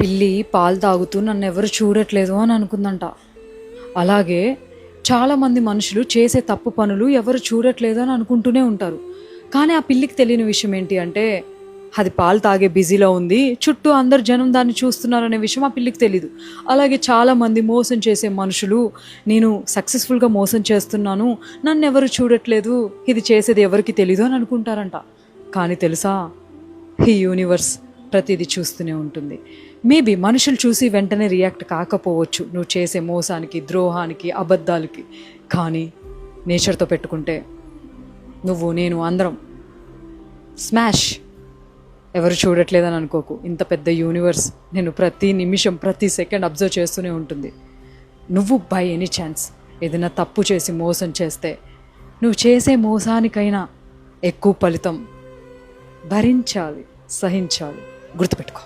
పిల్లి పాలు తాగుతూ నన్ను ఎవరు చూడట్లేదు అని అనుకుందంట. అలాగే చాలామంది మనుషులు చేసే తప్పు పనులు ఎవరు చూడట్లేదు అని అనుకుంటూనే ఉంటారు. కానీ ఆ పిల్లికి తెలియని విషయం ఏంటి అంటే అది పాలు తాగే బిజీలో ఉంది, చుట్టూ అందరు జనం దాన్ని చూస్తున్నారనే విషయం ఆ పిల్లికి తెలీదు. అలాగే చాలామంది మోసం చేసే మనుషులు నేను సక్సెస్ఫుల్గా మోసం చేస్తున్నాను, నన్ను ఎవరు చూడట్లేదు, ఇది చేసేది ఎవరికి తెలీదు అని అనుకుంటారంట. కానీ తెలుసా, ఈ యూనివర్స్ ప్రతిదీ చూస్తూనే ఉంటుంది. మేబీ మనుషులు చూసి వెంటనే రియాక్ట్ కాకపోవచ్చు నువ్వు చేసే మోసానికి, ద్రోహానికి, అబద్ధాలకి. కానీ నేచర్తో పెట్టుకుంటే నువ్వు నేను అందరం స్మాష్. ఎవరు చూడట్లేదని అనుకోకు. ఇంత పెద్ద యూనివర్స్ నేను ప్రతి నిమిషం ప్రతి సెకండ్ అబ్జర్వ్ చేస్తూనే ఉంటుంది. నువ్వు బై ఎనీ ఛాన్స్ ఏదైనా తప్పు చేసి మోసం చేస్తే నువ్వు చేసే మోసానికైనా ఎక్కువ ఫలితం భరించాలి, సహించాలి. గుర్తుపెట్టుకో.